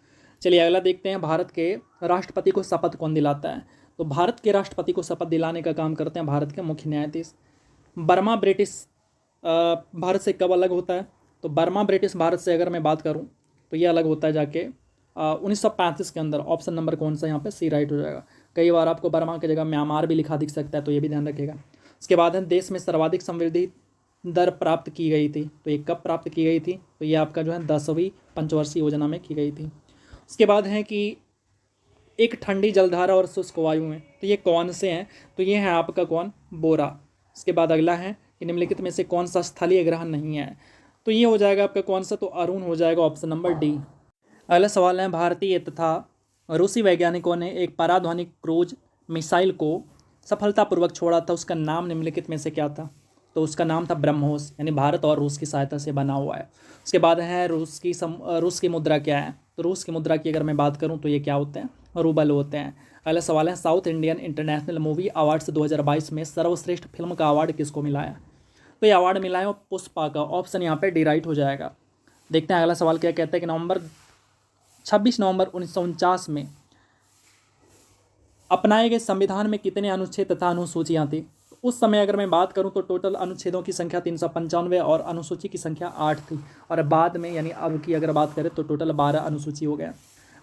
चलिए अगला देखते हैं, भारत के राष्ट्रपति को शपथ कौन दिलाता है। तो भारत के राष्ट्रपति को शपथ दिलाने का काम करते हैं भारत के मुख्य न्यायाधीश। बर्मा ब्रिटिश भारत से कब अलग होता है, तो बर्मा ब्रिटिश भारत से अगर मैं बात करूं तो ये अलग होता है जाके 1935 के अंदर। ऑप्शन नंबर कौन सा यहाँ पे सी राइट हो जाएगा। कई बार आपको बर्मा की जगह म्यांमार भी लिखा दिख सकता है, तो ये भी ध्यान रखिएगा। उसके बाद है, देश में सर्वाधिक समृद्धि दर प्राप्त की गई थी। तो ये कब प्राप्त की गई थी, तो ये आपका जो है 10वीं पंचवर्षीय योजना में की गई थी। उसके बाद है कि एक ठंडी जलधारा और शुष्क वायु में, तो ये कौन से हैं, तो ये है आपका कौन, बोरा। इसके बाद अगला है कि निम्नलिखित में से कौन सा स्थलीय ग्रह नहीं है। तो ये हो जाएगा आपका कौन सा, तो अरुण हो जाएगा, ऑप्शन नंबर डी। अगला सवाल है, भारतीय तथा रूसी वैज्ञानिकों ने एक पराध्वनिक क्रूज मिसाइल को सफलतापूर्वक छोड़ा था, उसका नाम निम्नलिखित में से क्या था। तो उसका नाम था ब्रह्मोस, यानी भारत और रूस की सहायता से बना हुआ है। उसके बाद है रूस की मुद्रा क्या है। तो रूस की मुद्रा की अगर मैं बात करूं तो ये क्या होते हैं, रूबल होते हैं। अगला सवाल है, south Indian international movie awards 2022 में सर्वश्रेष्ठ फिल्म का अवार्ड किसको मिला है। तो ये अवार्ड मिला है पुष्पा का। ऑप्शन यहाँ पे डी राइट हो जाएगा। देखते हैं अगला सवाल क्या कहता है कि 26 नवंबर 1949 में अपनाए गए संविधान में कितने अनुच्छेद तथा अनुसूचियाँ थी। उस समय अगर मैं बात करूं तो टोटल अनुच्छेदों की संख्या 395 और अनुसूची की संख्या 8 थी। और बाद में यानी अब की अगर बात करें तो टोटल 12 अनुसूची हो गया।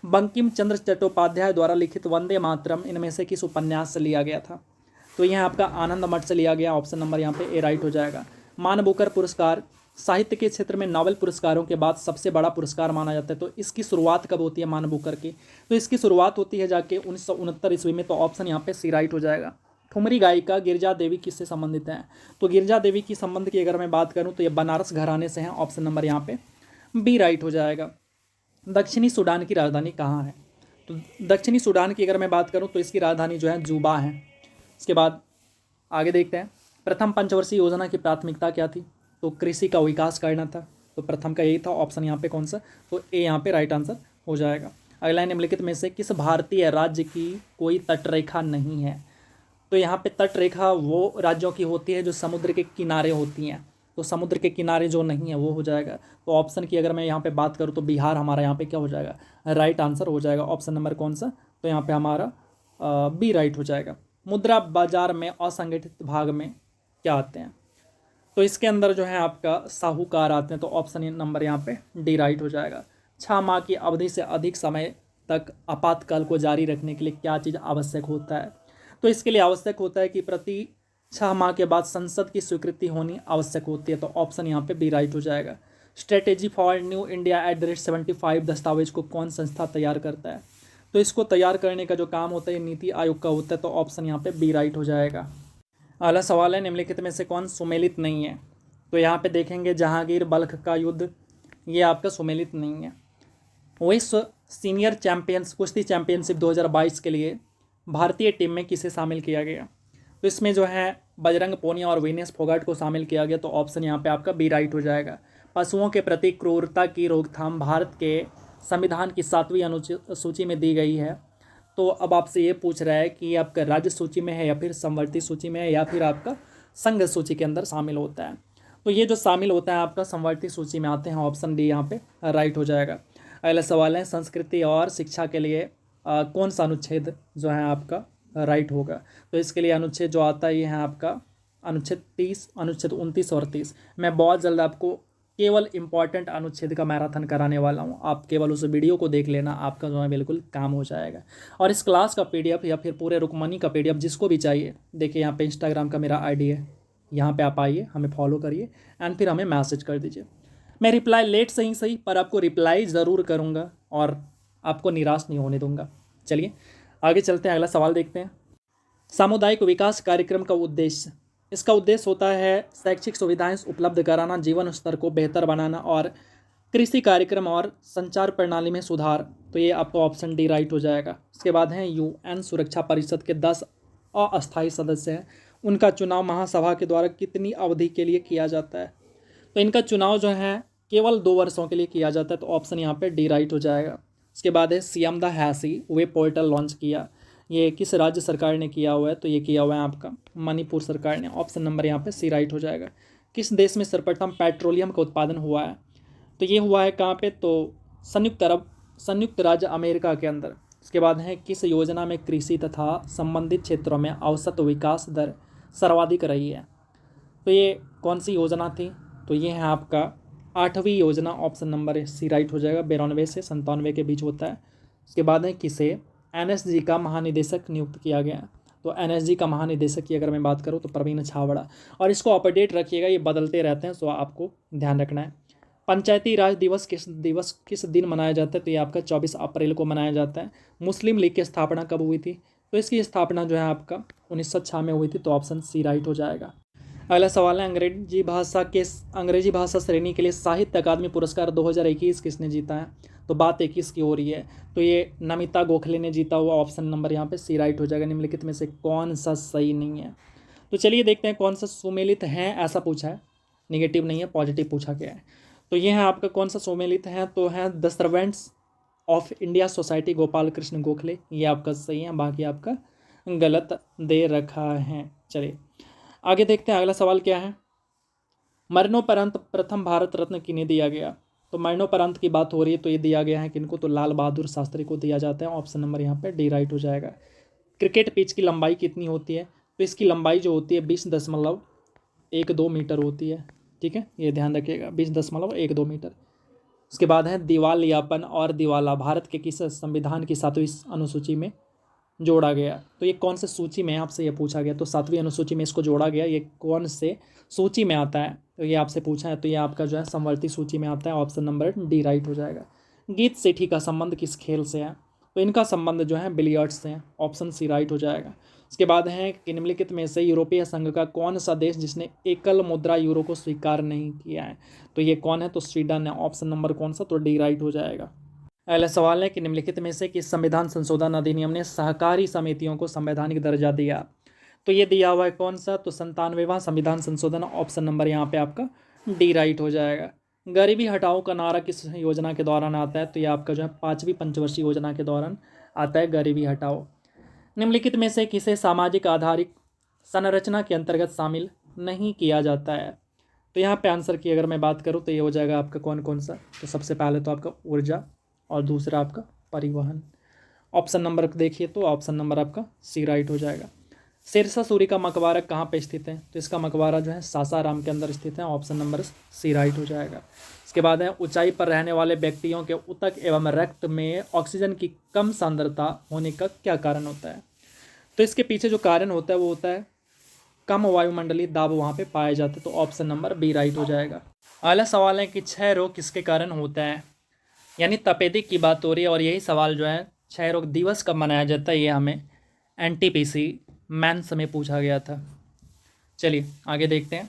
बंकिम चंद्र चट्टोपाध्याय द्वारा लिखित वंदे मातरम इनमें से किस उपन्यास से लिया गया था। तो यह आपका आनंद मठ से लिया गया। ऑप्शन नंबर यहाँ पे ए राइट हो जाएगा। मान बुकर पुरस्कार साहित्य के क्षेत्र में नोबेल पुरस्कारों के बाद सबसे बड़ा पुरस्कार माना जाता है। तो इसकी शुरुआत कब होती है मान बुकर की, तो इसकी शुरुआत होती है जाके 1969 ईस्वी में। तो ऑप्शन यहाँ पे सी राइट हो जाएगा। ठुमरी गायिका गिरजा देवी किससे संबंधित हैं। तो गिरजा देवी की संबंध की अगर मैं बात करूं तो ये बनारस घराने से हैं। ऑप्शन नंबर यहाँ पे बी राइट हो जाएगा। दक्षिणी सूडान की राजधानी कहाँ है। तो दक्षिणी सूडान की अगर मैं बात करूं तो इसकी राजधानी जो है जूबा है। इसके बाद आगे देखते हैं, प्रथम पंचवर्षीय योजना की प्राथमिकता क्या थी। तो कृषि का विकास करना था। तो प्रथम का यही था। ऑप्शन यहाँ पे कौन सा, तो ए यहाँ पे राइट आंसर हो जाएगा। अगला निम्नलिखित में से किस भारतीय राज्य की कोई तटरेखा नहीं है। तो यहाँ पे तट रेखा वो राज्यों की होती है जो समुद्र के किनारे होती हैं। तो समुद्र के किनारे जो नहीं है वो हो जाएगा। तो ऑप्शन की अगर मैं यहाँ पे बात करूँ तो बिहार हमारा यहाँ पे क्या हो जाएगा, राइट आंसर हो जाएगा। ऑप्शन नंबर कौन सा, तो यहाँ पे हमारा बी राइट हो जाएगा। मुद्रा बाजार में असंगठित भाग में क्या आते हैं। तो इसके अंदर जो है आपका साहूकार आते हैं। तो ऑप्शन नंबर यहाँ पे डी राइट हो जाएगा। 6 माह की अवधि से अधिक समय तक आपातकाल को जारी रखने के लिए क्या चीज़ आवश्यक होता है। तो इसके लिए आवश्यक होता है कि प्रति 6 माह के बाद संसद की स्वीकृति होनी आवश्यक होती है। तो ऑप्शन यहाँ पे बी राइट हो जाएगा। स्ट्रेटेजी फॉर न्यू इंडिया @75 दस्तावेज को कौन संस्था तैयार करता है। तो इसको तैयार करने का जो काम होता है नीति आयोग का होता है। तो ऑप्शन यहाँ पे बी राइट हो जाएगा। अगला सवाल है, निम्नलिखित में से कौन सुमेलित नहीं है। तो यहाँ पे देखेंगे जहांगीर बल्ख का युद्ध, ये आपका सुमेलित नहीं है। विश्व सीनियर चैंपियंस कुश्ती चैंपियनशिप 2022 के लिए भारतीय टीम में किसे शामिल किया गया। तो इसमें जो है बजरंग पूनिया और विनेश फोगाट को शामिल किया गया। तो ऑप्शन यहाँ पे आपका बी राइट हो जाएगा। पशुओं के प्रति क्रूरता की रोकथाम भारत के संविधान की 7वीं अनुसूची में दी गई है। तो अब आपसे ये पूछ रहा है कि आपका राज्य सूची में है या फिर संवर्ती सूची में है या फिर आपका संघ सूची के अंदर शामिल होता है। तो ये जो शामिल होता है आपका समवर्ती सूची में आते हैं, ऑप्शन डी यहाँ पे राइट हो जाएगा। अगला सवाल है संस्कृति और शिक्षा के लिए कौन सा अनुच्छेद जो है आपका राइट होगा। तो इसके लिए अनुच्छेद जो आता है ये है आपका अनुच्छेद 30, अनुच्छेद 29 और 30। मैं बहुत जल्द आपको केवल इंपॉर्टेंट अनुच्छेद का मैराथन कराने वाला हूँ, आप केवल उस वीडियो को देख लेना, आपका जो है बिल्कुल काम हो जाएगा। और इस क्लास का PDF या फिर पूरे रुकमनी का PDF जिसको भी चाहिए, देखिए यहाँ पे इंस्टाग्राम का मेरा ID है, यहाँ पे आप आइए, हमें फॉलो करिए एंड फिर हमें मैसेज कर दीजिए। मैं रिप्लाई लेट सही सही पर आपको रिप्लाई ज़रूर करूँगा और आपको निराश नहीं होने दूंगा। चलिए आगे चलते हैं, अगला सवाल देखते हैं। सामुदायिक विकास कार्यक्रम का उद्देश्य, इसका उद्देश्य होता है शैक्षिक सुविधाएं उपलब्ध कराना, जीवन स्तर को बेहतर बनाना और कृषि कार्यक्रम और संचार प्रणाली में सुधार। तो ये आपका ऑप्शन डी राइट हो जाएगा। इसके बाद हैं UN सुरक्षा परिषद के 10 अस्थायी सदस्य हैं, उनका चुनाव महासभा के द्वारा कितनी अवधि के लिए किया जाता है। तो इनका चुनाव जो है केवल 2 वर्षों के लिए किया जाता है, तो ऑप्शन यहाँ पे डी राइट हो जाएगा। इसके बाद है CM द हैसी वेब पोर्टल लॉन्च किया, ये किस राज्य सरकार ने किया हुआ है। तो ये किया हुआ है आपका मणिपुर सरकार ने, ऑप्शन नंबर यहाँ पे सी राइट हो जाएगा। किस देश में सर्वप्रथम पेट्रोलियम का उत्पादन हुआ है। तो ये हुआ है कहाँ पे, तो संयुक्त राज्य अमेरिका के अंदर। इसके बाद है किस योजना में कृषि तथा संबंधित क्षेत्रों में औसत विकास दर सर्वाधिक रही है। तो ये कौन सी योजना थी, तो ये है आपका 8वीं योजना, ऑप्शन नंबर सी राइट हो जाएगा। 92 से 97 के बीच होता है। उसके बाद है किसे NSG का महानिदेशक नियुक्त किया गया। तो NSG का महानिदेशक की अगर मैं बात करूँ तो प्रवीण छाबड़ा। और इसको अपडेट रखिएगा, ये बदलते रहते हैं, सो आपको ध्यान रखना है। पंचायती राज दिवस किस दिन मनाया जाता है। तो ये आपका 24 अप्रैल को मनाया जाता है। मुस्लिम लीग की स्थापना कब हुई थी। तो इसकी स्थापना जो है आपका 1906 में हुई थी, तो ऑप्शन सी राइट हो जाएगा। अगला सवाल है अंग्रेजी भाषा श्रेणी के लिए साहित्य अकादमी पुरस्कार 2021 किसने जीता है। तो बात 21 की हो रही है, तो ये नमिता गोखले ने जीता हुआ, ऑप्शन नंबर यहाँ पे सी राइट हो जाएगा। निम्नलिखित में से कौन सा सही नहीं है। तो चलिए देखते हैं कौन सा सुमेलित है, ऐसा पूछा है, निगेटिव नहीं है, पॉजिटिव पूछा गया है। तो ये है आपका कौन सा सुमेलित है, तो है the servants of India society Gopal Krishna Gokhale, ये आपका सही है, बाकी आपका गलत दे रखा है। चलिए आगे देखते हैं, अगला सवाल क्या है। मरणोपरांत प्रथम भारत रत्न किन्हें दिया गया। तो मरणोपरांत की बात हो रही है, तो ये दिया गया है किनको, तो लाल बहादुर शास्त्री को दिया जाता है, ऑप्शन नंबर यहाँ पे डी राइट हो जाएगा। क्रिकेट पिच की लंबाई कितनी होती है। तो इसकी लंबाई जो होती है 20.12 मीटर होती है, ठीक है, ये ध्यान रखिएगा, 20.12 मीटर। उसके बाद है दिवालियापन और दिवाला भारत के किस संविधान की 7वीं अनुसूची में जोड़ा गया। तो ये कौन से सूची में आपसे ये पूछा गया, तो 7वीं अनुसूची में इसको जोड़ा गया, ये कौन से सूची में आता है, तो ये आपसे पूछा है। तो ये आपका जो है समवर्ती सूची में आता है, ऑप्शन नंबर डी राइट हो जाएगा। गीत सेठी का संबंध किस खेल से है। तो इनका संबंध जो है बिलियर्ड्स से है, ऑप्शन सी राइट हो जाएगा। उसके बाद है कि निम्नलिखित में से यूरोपीय संघ का कौन सा देश जिसने एकल मुद्रा यूरो को स्वीकार नहीं किया है। तो ये कौन है, तो स्वीडन है, ऑप्शन नंबर कौन सा, तो डी राइट हो जाएगा। अगला सवाल है कि निम्नलिखित में से किस संविधान संशोधन अधिनियम ने सहकारी समितियों को संवैधानिक दर्जा दिया। तो ये दिया हुआ है कौन सा, तो 97वां संविधान संशोधन, ऑप्शन नंबर यहाँ पे आपका डी राइट हो जाएगा। गरीबी हटाओ का नारा किस योजना के दौरान आता है। तो ये आपका जो है 5वीं पंचवर्षीय योजना के दौरान आता है, गरीबी हटाओ। निम्नलिखित में से किसे सामाजिक आधारित संरचना के अंतर्गत शामिल नहीं किया जाता है। तो यहाँ पे आंसर की अगर मैं बात करूँ तो ये हो जाएगा आपका कौन सा। तो सबसे पहले तो आपका ऊर्जा और दूसरा आपका परिवहन। ऑप्शन नंबर देखिए तो ऑप्शन नंबर आपका सी राइट हो जाएगा। सिरसा सूरी का मकबरा कहाँ पे स्थित है। तो इसका मकबरा जो है सासाराम के अंदर स्थित है, ऑप्शन नंबर सी राइट हो जाएगा। इसके बाद है ऊंचाई पर रहने वाले व्यक्तियों के ऊतक एवं रक्त में ऑक्सीजन की कम सांद्रता होने का क्या कारण होता है। तो इसके पीछे जो कारण होता है वो होता है कम वायुमंडलीय दाब वहाँ पे पाए जाते हैं, तो ऑप्शन नंबर बी राइट हो जाएगा। अगला सवाल है कि क्षय रोग किसके कारण होता है, यानी तपेदिक की बात हो रही है। और यही सवाल जो है क्षय रोग दिवस कब मनाया जाता है, ये हमें NTPC मेंस में पूछा गया था। चलिए आगे देखते हैं,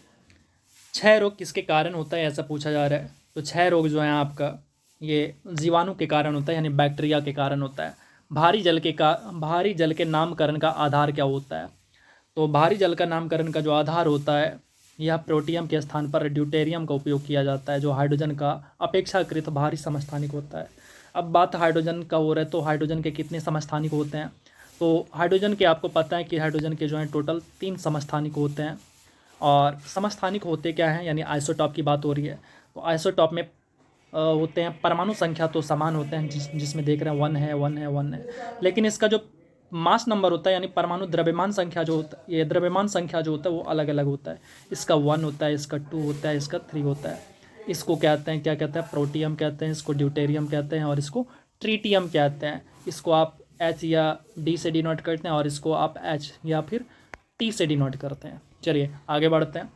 क्षय रोग किसके कारण होता है ऐसा पूछा जा रहा है। तो क्षय रोग जो है आपका ये जीवाणु के कारण होता है, यानी बैक्टीरिया के कारण होता है। भारी जल के नामकरण का आधार क्या होता है। तो भारी जल का नामकरण का जो आधार होता है यह प्रोटियम के स्थान पर ड्यूटेरियम का उपयोग किया जाता है, जो हाइड्रोजन का अपेक्षाकृत भारी समस्थानिक होता है। अब बात हाइड्रोजन का हो रहा है, तो हाइड्रोजन के कितने समस्थानिक होते हैं। तो हाइड्रोजन के आपको पता है कि हाइड्रोजन के जो है टोटल 3 समस्थानिक होते हैं, और समस्थानिक होते क्या हैं, यानी आइसोटॉप की बात हो रही है, तो आइसोटॉप में होते हैं परमाणु संख्या तो समान होते हैं, जिसमें देख रहे हैं 1 है 1 है 1 है, लेकिन इसका जो मास नंबर होता है यानी परमाणु द्रव्यमान संख्या जो होता है, ये द्रव्यमान संख्या जो होता है वो अलग अलग होता है। इसका 1 होता है, इसका 2 होता है, इसका 3 होता है। इसको कहते हैं, क्या कहते हैं, प्रोटियम कहते हैं, इसको ड्यूटेरियम कहते हैं, और इसको ट्रीटियम कहते हैं। इसको आप एच या डी से डिनोट करते हैं और इसको आप एच या फिर टी से डिनोट करते हैं। चलिए आगे बढ़ते हैं।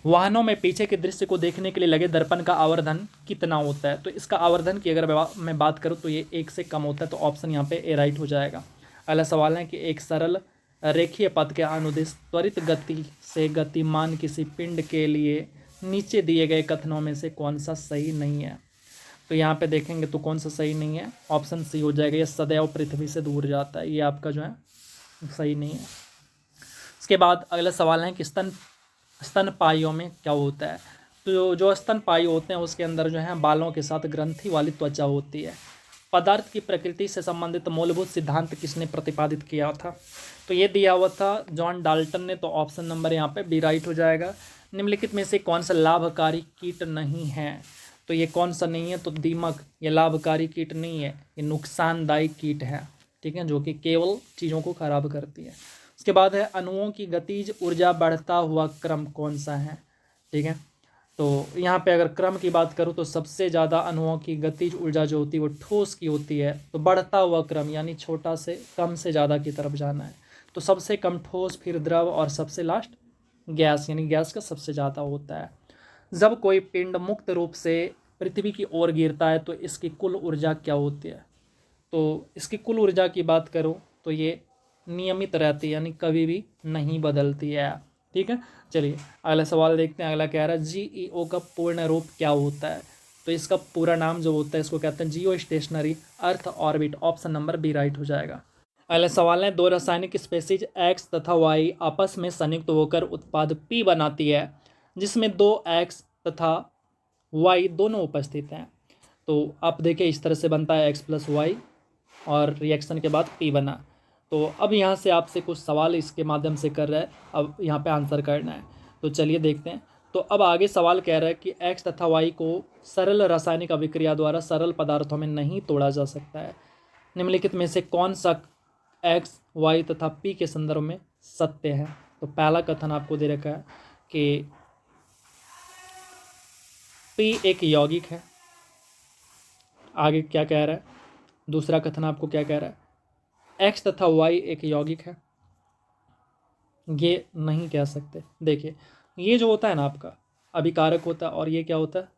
वाहनों में पीछे के दृश्य को देखने के लिए लगे दर्पण का आवर्धन कितना होता है, तो इसका आवर्धन की अगर मैं बात करूँ तो ये 1 से कम होता है, तो ऑप्शन यहाँ पे ए राइट हो जाएगा। अगला सवाल है कि एक सरल रेखीय पथ के अनुदिश त्वरित गति से गतिमान किसी पिंड के लिए नीचे दिए गए कथनों में से कौन सा सही नहीं है, तो यहाँ पे देखेंगे तो कौन सा सही नहीं है, ऑप्शन सी हो जाएगा, ये सदैव पृथ्वी से दूर जाता है, ये आपका जो है सही नहीं है। इसके बाद अगला सवाल है कि स्तनपाइयों में क्या होता है, तो जो स्तनपाई होते हैं उसके अंदर जो है बालों के साथ ग्रंथि वाली त्वचा होती है। पदार्थ की प्रकृति से संबंधित मूलभूत सिद्धांत किसने प्रतिपादित किया था, तो ये दिया हुआ था जॉन डाल्टन ने, तो ऑप्शन नंबर यहाँ पे बी राइट हो जाएगा। निम्नलिखित में से कौन सा लाभकारी कीट नहीं है, तो ये कौन सा नहीं है, तो दीमक ये लाभकारी कीट नहीं है, ये नुकसानदायी कीट है, ठीक है, जो कि केवल चीज़ों को खराब करती है। उसके बाद है अणुओं की गतिज ऊर्जा बढ़ता हुआ क्रम कौन सा है, ठीक है, तो यहाँ पे अगर क्रम की बात करूँ तो सबसे ज़्यादा अणुओं की गतिज ऊर्जा जो होती है वो ठोस की होती है, तो बढ़ता हुआ क्रम यानी छोटा से कम से ज़्यादा की तरफ जाना है, तो सबसे कम ठोस, फिर द्रव और सबसे लास्ट गैस, यानी गैस का सबसे ज़्यादा होता है। जब कोई पिंड मुक्त रूप से पृथ्वी की ओर गिरता है तो इसकी कुल ऊर्जा क्या होती है, तो इसकी कुल ऊर्जा की बात करूँ तो ये नियमित रहती है, यानी कभी भी नहीं बदलती है, ठीक है। चलिए अगला सवाल देखते हैं। अगला कह रहा है जीईओ का पूर्ण रूप क्या होता है, तो इसका पूरा नाम जो होता है इसको कहते हैं geostationary earth orbit, option number b right हो जाएगा। अगला सवाल है दो रासायनिक स्पेसीज एक्स तथा वाई आपस में संयुक्त होकर उत्पाद पी बनाती है जिसमें दो एक्स तथा वाई दोनों उपस्थित हैं, तो आप देखिए इस तरह से बनता है एक्स प्लस वाई और रिएक्शन के बाद पी बना। तो अब यहाँ से आपसे कुछ सवाल इसके माध्यम से कर रहा है, अब यहाँ पे आंसर करना है, तो चलिए देखते हैं। तो अब आगे सवाल कह रहा है कि एक्स तथा वाई को सरल रासायनिक अभिक्रिया द्वारा सरल पदार्थों में नहीं तोड़ा जा सकता है, निम्नलिखित में से कौन सा एक्स वाई तथा पी के संदर्भ में सत्य है, तो पहला कथन आपको दे रखा है कि पी एक यौगिक है। आगे क्या कह रहा है, दूसरा कथन आपको क्या कह रहा है, एक्स तथा वाई एक यौगिक है, ये नहीं कह सकते। देखिए ये जो होता है ना आपका अभिकारक होता है और ये क्या होता है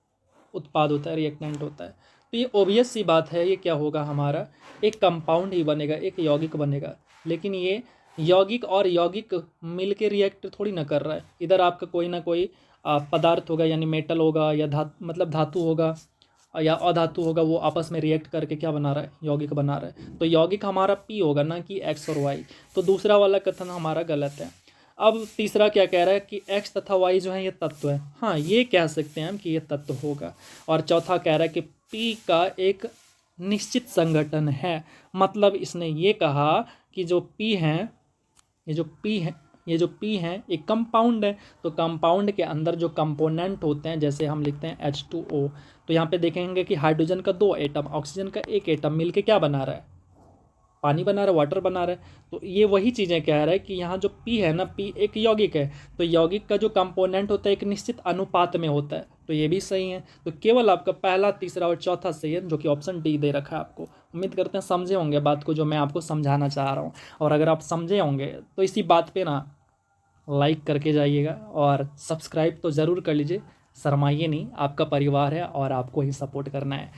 उत्पाद होता है, रिएक्टेंट होता है, तो ये ओबियस सी बात है, ये क्या होगा हमारा एक कंपाउंड ही बनेगा, एक यौगिक बनेगा, लेकिन ये यौगिक और यौगिक मिल के रिएक्ट थोड़ी ना कर रहा है, इधर आपका कोई ना कोई पदार्थ होगा, यानी मेटल होगा या मतलब धातु होगा या अधातु होगा, वो आपस में रिएक्ट करके क्या बना रहा है यौगिक बना रहा है, तो यौगिक हमारा पी होगा ना कि एक्स और वाई, तो दूसरा वाला कथन हमारा गलत है। अब तीसरा क्या कह रहा है कि एक्स तथा वाई जो है ये तत्व है, हाँ ये कह सकते हैं हम कि ये तत्व होगा। और चौथा कह रहा है कि पी का एक निश्चित संगठन है, मतलब इसने ये कहा कि जो पी हैं ये जो पी हैं एक कंपाउंड है, तो कंपाउंड के अंदर जो कंपोनेंट होते हैं जैसे हम लिखते हैं H2O, तो यहाँ पे देखेंगे कि हाइड्रोजन का 2 एटम ऑक्सीजन का 1 एटम मिलके क्या बना रहा है पानी बना रहा है, वाटर बना रहा है, तो ये वही चीज़ें कह रहा है कि यहाँ जो पी है ना, पी एक यौगिक है, तो यौगिक का जो कंपोनेंट होता है एक निश्चित अनुपात में होता है, तो ये भी सही है। तो केवल आपका पहला, तीसरा और चौथा सही है, जो कि ऑप्शन डी दे रखा है आपको। उम्मीद करते हैं समझे होंगे बात को जो मैं आपको समझाना चाह रहा हूँ, और अगर आप समझे होंगे तो इसी बात पर ना लाइक करके जाइएगा और सब्सक्राइब तो ज़रूर कर लीजिए, शर्माइए नहीं, आपका परिवार है और आपको ही सपोर्ट करना है,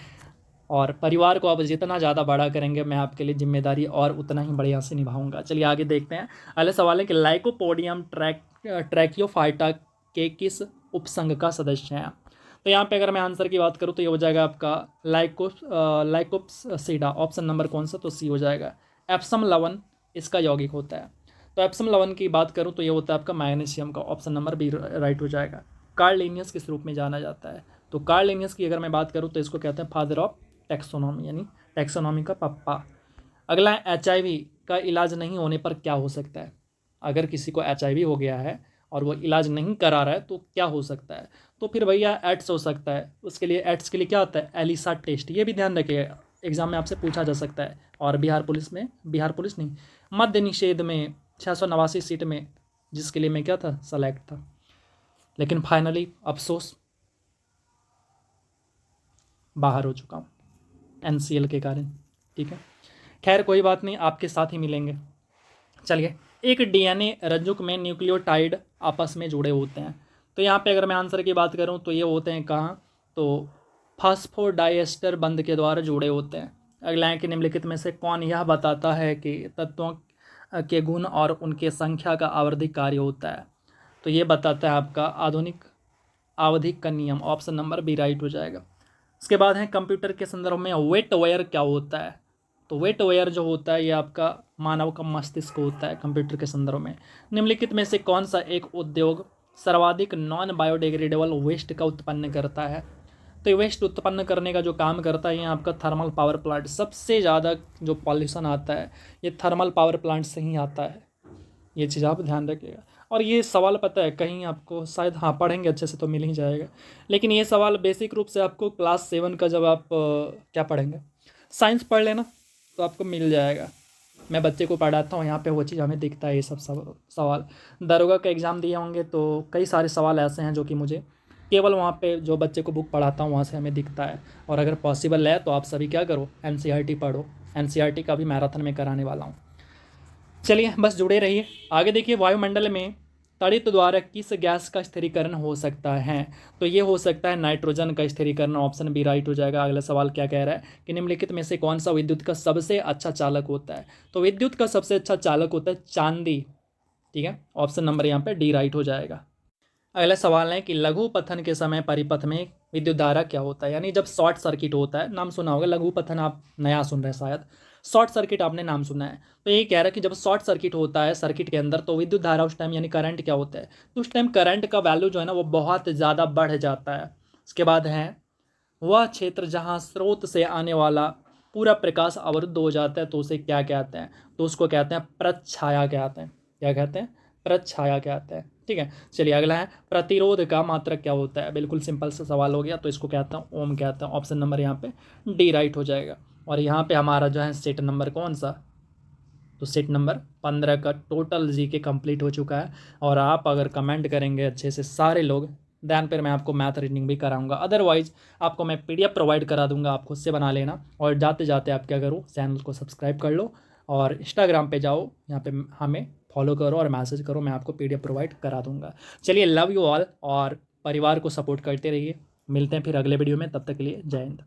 और परिवार को आप जितना ज़्यादा बड़ा करेंगे मैं आपके लिए जिम्मेदारी और उतना ही बढ़िया से निभाऊंगा। चलिए आगे देखते हैं। अगले सवाल है कि लाइकोपोडियम ट्रैकियोफाइटा के किस उपसंघ का सदस्य है, तो यहाँ पे अगर मैं आंसर की बात करूँ तो ये हो जाएगा आपका लाइकोप्सिडा, ऑप्शन नंबर कौन सा, तो सी हो जाएगा। एप्सम लवण इसका यौगिक होता है, तो एप्सम लवण की बात करूँ तो ये होता है आपका मैग्नीशियम का, ऑप्शन नंबर बी राइट हो जाएगा। कार्ल लिनियस किस रूप में जाना जाता है, तो कार्ल लिनियस की अगर मैं बात करूँ तो इसको कहते हैं फादर ऑफ टैक्सोनॉमी, यानी टैक्सोनॉमी का पप्पा। अगला है HIV का इलाज नहीं होने पर क्या हो सकता है, अगर किसी को HIV हो गया है और वो इलाज नहीं करा रहा है तो क्या हो सकता है, तो फिर भैया एड्स हो सकता है। उसके लिए एड्स के लिए क्या होता है, एलिसा टेस्ट, ये भी ध्यान रखिएगा, एग्जाम में आपसे पूछा जा सकता है। और बिहार पुलिस नहीं, मद्य निषेध में 689 सीट में, जिसके लिए मैं क्या था, सेलेक्ट था, लेकिन फाइनली अफसोस बाहर हो चुका हूँ NCL के कारण। ठीक है, खैर कोई बात नहीं, आपके साथ ही मिलेंगे। चलिए, एक DNA रज्जुक में न्यूक्लियोटाइड आपस में जुड़े होते हैं। तो यहाँ पे अगर मैं आंसर की बात करूँ तो ये होते हैं कहाँ, तो फास्फोडाइएस्टर बंध के द्वारा जुड़े होते हैं। अगला है कि निम्नलिखित में से कौन यह बताता है कि तत्वों के गुण और उनके संख्या का आवधिक कार्य होता है, तो ये बताता है आपका आधुनिक आवधिक का नियम, ऑप्शन नंबर बी राइट हो जाएगा। उसके बाद है कंप्यूटर के संदर्भ में वेटवेयर क्या होता है, तो वेटवेयर जो होता है ये आपका मानव का मस्तिष्क होता है कंप्यूटर के संदर्भ में। निम्नलिखित में से कौन सा एक उद्योग सर्वाधिक नॉन बायोडिग्रेडेबल वेस्ट का उत्पन्न करता है, तो ये वेस्ट उत्पन्न करने का जो काम करता है ये आपका थर्मल पावर प्लांट। सबसे ज़्यादा जो पॉल्यूशन आता है ये थर्मल पावर प्लांट से ही आता है, ये चीज़ आप ध्यान रखिएगा। और ये सवाल पता है कहीं आपको शायद, हाँ पढ़ेंगे अच्छे से तो मिल ही जाएगा, लेकिन ये सवाल बेसिक रूप से आपको क्लास 7 का जब आप क्या पढ़ेंगे, साइंस पढ़ लेना तो आपको मिल जाएगा। मैं बच्चे को पढ़ाता हूँ, यहाँ पे वो चीज़ हमें दिखता है, ये सब सवाल दरोगा का एग्ज़ाम दिए होंगे तो कई सारे सवाल ऐसे हैं जो कि मुझे केवल वहाँ पे जो बच्चे को बुक पढ़ाता हूँ वहाँ से हमें दिखता है। और अगर पॉसिबल है तो आप सभी क्या करो, NCERT पढ़ो, NCERT का भी मैराथन में कराने वाला हूँ। चलिए बस जुड़े रहिए। आगे देखिए, वायुमंडल में तड़ित द्वारा किस गैस का स्थिरीकरण हो सकता है, तो ये हो सकता है नाइट्रोजन का स्थिरीकरण, ऑप्शन बी राइट हो जाएगा। अगला सवाल क्या कह रहा है कि निम्नलिखित में से कौन सा विद्युत का सबसे अच्छा चालक होता है, तो विद्युत का सबसे अच्छा चालक होता है चांदी। ठीक है, ऑप्शन नंबर यहाँ पे डी राइट हो जाएगा। अगला सवाल है कि लघु पथन के समय परिपथ में विद्युत धारा क्या होता है, यानी जब शॉर्ट सर्किट होता है, नाम सुना होगा, लघु पथन आप नया सुन रहे हैं शायद, शॉर्ट सर्किट आपने नाम सुना है। तो ये कह रहा है कि जब शॉर्ट सर्किट होता है सर्किट के अंदर तो विद्युत धारा उस टाइम यानी करंट क्या होता है, तो उस टाइम करंट का वैल्यू जो है ना वो बहुत ज़्यादा बढ़ जाता है। उसके बाद है वह क्षेत्र जहाँ स्रोत से आने वाला पूरा प्रकाश अवरुद्ध हो जाता है तो उसे क्या कहते हैं, तो उसको कहते हैं प्रच्छाया कहते हैं। क्या कहते हैं, प्रच्छाया कहते हैं। ठीक है, चलिए अगला है प्रतिरोध का मात्रक क्या होता है, बिल्कुल सिंपल सा सवाल हो गया, तो इसको कहता हूँ ओम कहता हूँ, ऑप्शन नंबर यहाँ पे डी राइट हो जाएगा। और यहाँ पे हमारा जो है सेट नंबर कौन सा, तो सेट नंबर 15 का टोटल जीके कंप्लीट हो चुका है। और आप अगर कमेंट करेंगे अच्छे से सारे लोग, दैन फिर मैं आपको मैथ रीडिंग भी कराऊंगा, अदरवाइज आपको मैं PDF प्रोवाइड करा दूंगा, आप खुद से बना लेना। और जाते जाते आप क्या करो, चैनल को सब्सक्राइब कर लो और इंस्टाग्राम पे जाओ, यहाँ पे हमें फॉलो करो और मैसेज करो, मैं आपको PDF प्रोवाइड करा दूंगा। चलिए, लव यू ऑल और परिवार को सपोर्ट करते रहिए। मिलते हैं फिर अगले वीडियो में, तब तक के लिए जय हिंद।